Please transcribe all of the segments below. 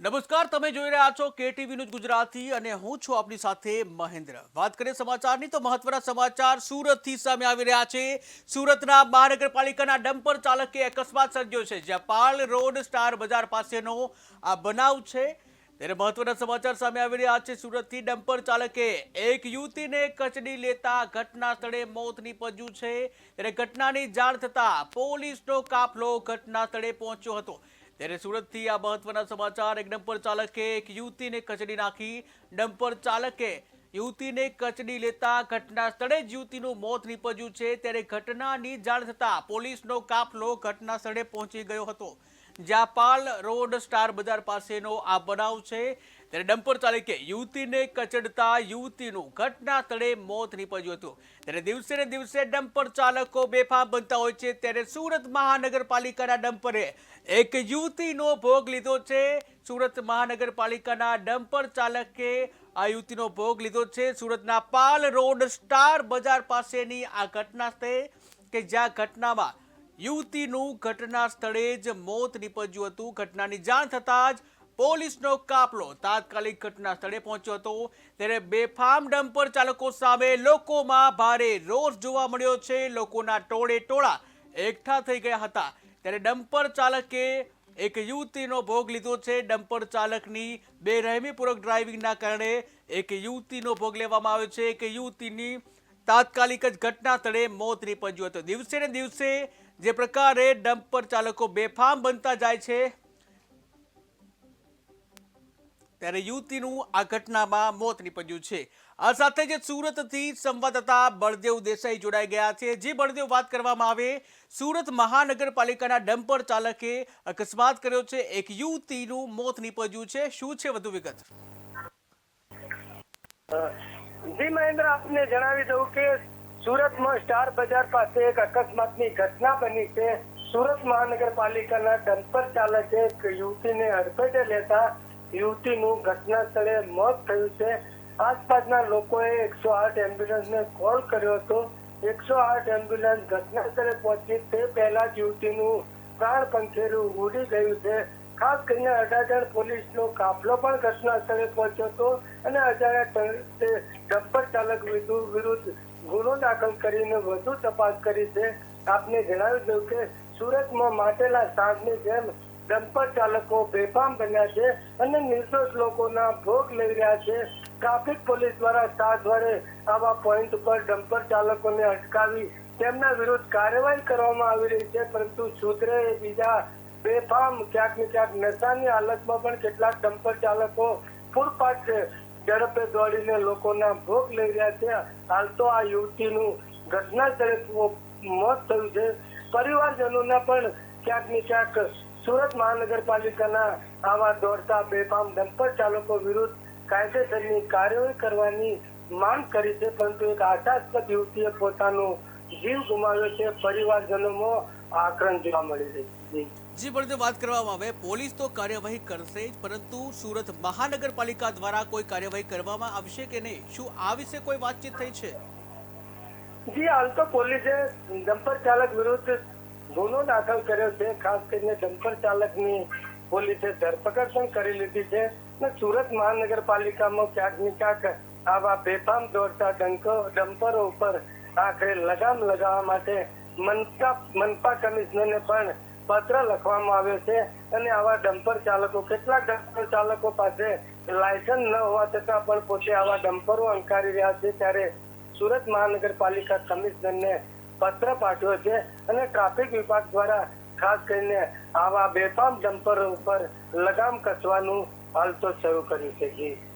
નમસ્કાર, તમે જોઈ રહ્યા છો કેટીવી ન્યૂઝ ગુજરાતી અને હું છું આપની સાથે મહેન્દ્ર। વાત કરીએ સમાચારની તો મહત્વના સમાચાર સુરતથી સામે આવી રહ્યા છે। સુરતના મહાનગરપાલિકાના ડમ્પર ચાલકે અકસ્માત સર્જ્યો છે, જ્યાં પાલ રોડ સ્ટાર બજાર પાસેનો આ બનાવ છે। ત્યારે મહત્વના સમાચાર સામે આવી રહ્યા છે। સુરતથી ડમ્પર ચાલકે એક યુવતીને કચડી લેતા ઘટના સ્થળે મોત નીપજ્યું છે। ત્યારે ઘટનાની જાણ થતા પોલીસનો કાફલો ઘટના સ્થળે પહોંચ્યો હતો। ત્યારે સુરતથી આ મહત્વના સમાચાર। એક ડમ્પર ચાલકે એક યુવતીને કચડી નાખી। ડમ્પર ચાલકે યુવતીને કચડી લેતા ઘટના સ્થળે જ યુવતીનું મોત નીપજ્યું છે। ત્યારે ઘટનાની જાણ થતા પોલીસનો કાફલો ઘટના સ્થળે પહોંચી ગયો હતો, જ્યાં પાલ રોડ સ્ટાર બજાર પાસેનો આ બનાવ છે। ત્યારે ડમ્પર ચાલકે યુવતીને કચડતા યુવતીનું ઘટના સ્થળે મોત નીપજ્યું હતું। ત્યારે દિવસે ને દિવસે ડમ્પર ચાલકો બેફામ બનતા હોય છે, ત્યારે સુરત મહાનગરપાલિકાના ડમ્પરે એક યુવતીનો ભોગ લીધો છે। સુરત મહાનગરપાલિકાના ડમ્પર ચાલકે આ યુવતીનો ભોગ લીધો છે। સુરતના પાલ રોડ સ્ટાર બજાર પાસેની આ ઘટના છે કે જ્યાં ઘટનામાં યુવતીનું ઘટના સ્થળે જ મોત નીપજ્યું હતું। ઘટનાની જાણ થતાં જ પોલીસનો કાફલો તાત્કાલિક ઘટના સ્થળે પહોંચ્યો હતો। ત્યારે બેફામ ડમ્પર ચાલકો સામે લોકોમાં ભારે રોષ જોવા મળ્યો છે। લોકોના ટોળે ટોળા એકઠા થઈ ગયા હતા। ત્યારે ડમ્પર ચાલકે એક યુવતીનો ભોગ લીધો છે। ડમ્પર ચાલકની બેરહેમીપૂર્વક ડ્રાઇવિંગના કારણે એક યુવતીનો ભોગ લેવામાં આવ્યો છે। એક યુવતીની તાત્કાલિક જ ઘટના સ્થળે મોત નીપજ્યું હતું। દિવસે ને દિવસે જે પ્રકારે ડમ્પર ચાલકો બેફામ બનતા જાય છે, ત્યારે યુવતીનું આ ઘટનામાં મોત નીપજ્યું છે। આ સાથે જ સુરતથી સંવાદદાતા બળદેવ દેસાઈ જોડાઈ ગયા છે। જે બળદેવ, વાત કરવામાં આવે, સુરત મહાનગરપાલિકાના ડમ્પર ચાલકે અકસ્માત કર્યો છે, એક યુવતીનું મોત નીપજ્યું છે, શું છે વધુ વિગત? જી મહેન્દ્ર, આપને જણાવી દઉં કે સુરતમાં સ્ટાર બજાર પાસે એક અકસ્માતની ઘટના બની છે। સુરત મહાનગરપાલિકાના ડમ્પર ચાલકે એક યુવતીને અડફેટે લેતા યુવતીનું ઘટના સ્થળે મોત થયું છે। આસપાસના લોકોએ 108 એમ્બ્યુલન્સને કોલ કર્યો હતો। 108 એમ્બ્યુલન્સ ઘટના સ્થળે પહોંચી તે પહેલા જ યુવતીનું પ્રાણ પંખેરું ઉડી ગયું છે। ખાસ કરીને અડાજણ પોલીસનો કાફલો પણ ઘટના સ્થળે પહોંચ્યો હતો અને અજાણ્યા ડમ્પર ચાલક વિરુદ્ધ ગુનો દાખલ કરીને વધુ તપાસ કરી છે। આપને જણાવી દઉં કે સુરતમાં માટેલા સાંજની જેમ ડમ્પર ચાલકો બેફામ બન્યા છે અને નિર્દોષ લોકોના ભોગ લઈ રહ્યા છે। ટ્રાફિક પોલીસ દ્વારા સાત વડે આવા પોઈન્ટ પર ડમ્પર ચાલકોને અટકાવી તેમના વિરુદ્ધ કાર્યવાહી કરવામાં આવી રહી છે, પરંતુ સુધરે બીજા બેફામ ક્યાંક ને ક્યાંક નશાની હાલતમાં પણ કેટલાક ડમ્પર ચાલકો ફૂટપાથ ઝડપે દોડીને લોકોના ભોગ લઈ રહ્યા છે। હાલ તો આ યુવતીનું ઘટના સ્થળે મોત થયું છે। પરિવારજનોના પણ ક્યાંક ને ક્યાંક સુરત મહાનગરપાલિકાના આવા દોડતા બેફામ ડમ્પર ચાલકો વિરુદ્ધ કાયદેસરની કાર્યવાહી કરવાની માંગ કરી છે, પરંતુ એક આશાસ્પદ યુવતીએ પોતાનો જીવ ગુમાવ્યો છે। પરિવારજનોમાં આક્રંદ જોવા મળી રહી છે। જી બળદેવ, વાત કરવામાં આવે, પોલીસ તો કાર્યવાહી કરશે, પરંતુ સુરત મહાનગરપાલિકા દ્વારા કોઈ કાર્યવાહી કરવામાં આવશે કે નહીં? શું આ વિશે કોઈ વાતચીત થઈ છે? જી, હાલ તો પોલીસે ડમ્પર ચાલક વિરુદ્ધ ગુનો દાખલ કર્યો છે। ખાસ કરીને ડમ્પર ચાલકની પોલીસે ધરપકડ પણ કરી લીધી છે અને સુરત મહાનગરપાલિકામાં ક્યાંક ને ક્યાંક આવા બેફામ દોડતા ડમ્પરો ઉપર આખરે લગામ લગાવવા માટે મનપા કમિશનરને પણ પત્ર લખવામાં આવ્યો છે અને આવા ડમ્પર ચાલકો, કેટલાક ડમ્પર ચાલકો પાસે લાયસન્સ ન હોવા છતાં પણ પોતે આવા ડમ્પરો અંકારી રહ્યા છે। ત્યારે સુરત મહાનગરપાલિકા કમિશનરને પત્ર પાઠવ્યો છે અને ટ્રાફિક વિભાગ દ્વારા ખાસ કરીને આવા બેફામ ડમ્પરો ઉપર લગામ કસવાનું હાલ તો શરૂ કર્યું છે।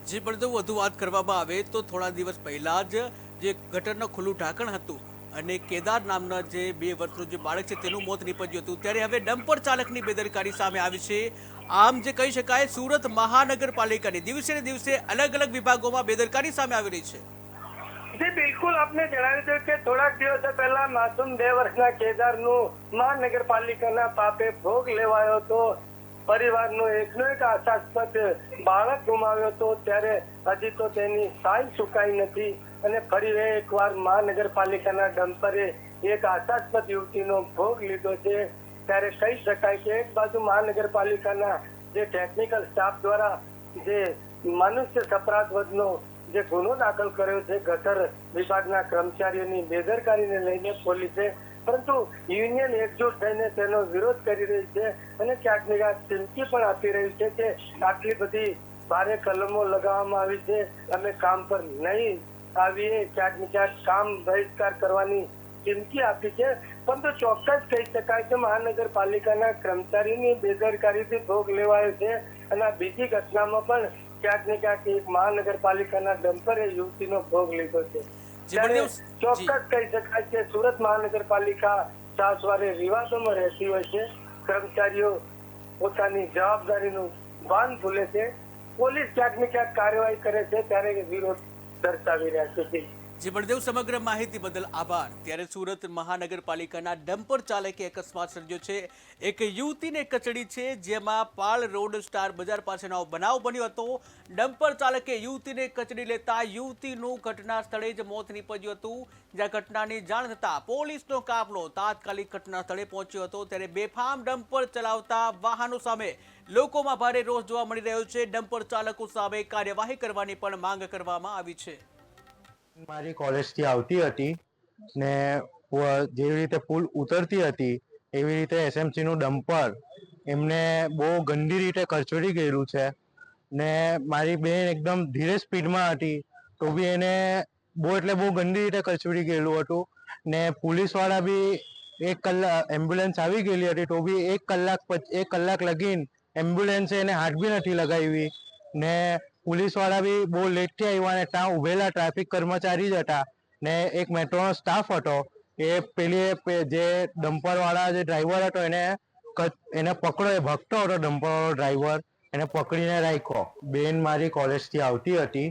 જી બળદેવ, વધુ વાત કરવામાં આવે તો થોડા દિવસ પહેલા જ જે ગટરનું ખુલ્લું ઢાંકણ હતું અને કેદાર નામના જે 2 વર્ષનું જે બાળક છે તેનું મોત નીપજ્યું હતું, ત્યારે હવે ડમ્પર ચાલકની બેદરકારી સામે આવી છે। આમ જે કહી શકાય, સુરત મહાનગરપાલિકાની દિવસે ને દિવસે અલગ અલગ વિભાગોમાં બેદરકારી સામે આવી રહી છે। જી બિલકુલ, આપને જણાવી દઉં કે થોડાક દિવસો પહેલા માસૂમ 2 વર્ષના કેદારનું મહાનગરપાલિકાના પાપે ભોગ લેવાયો હતો। પરિવારનો એકનો એક આશાસ્પદ બાળક ગુમાવ્યો હતો, ત્યારે હજી તો તેની સાય સુકાઈ નથી અને ફરી એકવાર મહાનગરપાલિકાના ડમ્પરે એક આશાસ્પદ યુવતીનો ભોગ લીધો છે। ત્યારે કહી શકાય કે એક બાજુ મહાનગરપાલિકાના જે ટેકનિકલ સ્ટાફ દ્વારા જે મનુષ્ય સપરાધનો જે ગુનો દાખલ કર્યો છે ગટર વિભાગના કર્મચારીઓની બેદરકારીને લઈને પોલીસે, પરંતુ યુનિયન એકજૂટ થઈને તેનો વિરોધ કરી રહી છે અને ક્યાંક ને ક્યાંક ચીમકી પણ આપી રહી છે કે આટલી બધી ભારે કલમો લગાવવામાં આવી છે, અમે કામ પર નહીં આવીએ, ક્યાંક ને ક્યાંક કામ બહિષ્કાર કરવાની ચીમકી આપી છે. પરંતુ ચોક્કસ કહી શકાય કે મહાનગરપાલિકાના કર્મચારીની બેદરકારીથી ભોગ લેવાયો છે અને આ બીજી ઘટનામાં પણ ક્યાંક ને ક્યાંક એક મહાનગરપાલિકાના ડમ્પરે યુવતીનો ભોગ લીધો છે. ત્યારે ચોક્કસ કહી શકાય કે સુરત મહાનગરપાલિકા છાસવારે વિવાદોમાં રહેતી હોય છે. કર્મચારીઓ પોતાની જવાબદારીનું ભાન ભૂલે છે, પોલીસ ક્યાંક ને ક્યાંક કાર્યવાહી કરે છે ત્યારે વિરોધ દર્શાવી રહ્યા છે. જી બળદેવ, સમગ્ર માહિતી બદલ આભાર. ત્યારે સુરત મહાનગરપાલિકાના ડમ્પર ચાલકે અકસ્માત સર્જ્યો છે. એક યુવતીને કચડી છે, જેમાં પાળ રોડ સ્ટાર બજાર પાસેનો બનાવ બન્યો હતો. ડમ્પર ચાલકે યુવતીને કચડી લેતા યુવતીનું ઘટના સ્થળે જ મોત નીપજ્યું હતું. જ્યાં ઘટનાની જાણ થતાં પોલીસનો કાફલો તાત્કાલિક ઘટના સ્થળે પહોંચ્યો હતો. ત્યારે બેફામ ડમ્પર ચલાવતા વાહનો સામે લોકોમાં ભારે રોષ જોવા મળી રહ્યો છે. ડમ્પર ચાલકો સામે કાર્યવાહી કરવાની પણ માંગ કરવામાં આવી છે. મારી કોલેજથી આવતી હતી ને જેવી રીતે પુલ ઉતરતી હતી એવી રીતે એસએમસી નું ડમ્પર એમને બહુ ગંદી રીતે કરચોડી ગયેલું છે ને મારી બેન એકદમ ધીરે સ્પીડમાં હતી તો બી એને બહુ ગંદી રીતે કરચોડી ગયેલું હતું ને પોલીસવાળા બી 1 કલાક એમ્બ્યુલન્સ આવી ગયેલી હતી તો બી 1 કલાક લગીન એમ્બ્યુલન્સે એને હાથ બી નથી લગાવી ને પોલીસવાળા બી બહુ લેટથી આવ્યા ને ત્યાં ઉભેલા ટ્રાફિક કર્મચારી જ હતા ને એક મેટ્રોનો સ્ટાફ હતો. એ જે ડમ્પરવાળા જે ડ્રાઈવર હતો એને પકડો, એ ભગતો હતો ડમ્પરવાળો ડ્રાઈવર, એને પકડીને રાખ્યો. બેન મારી કોલેજથી આવતી હતી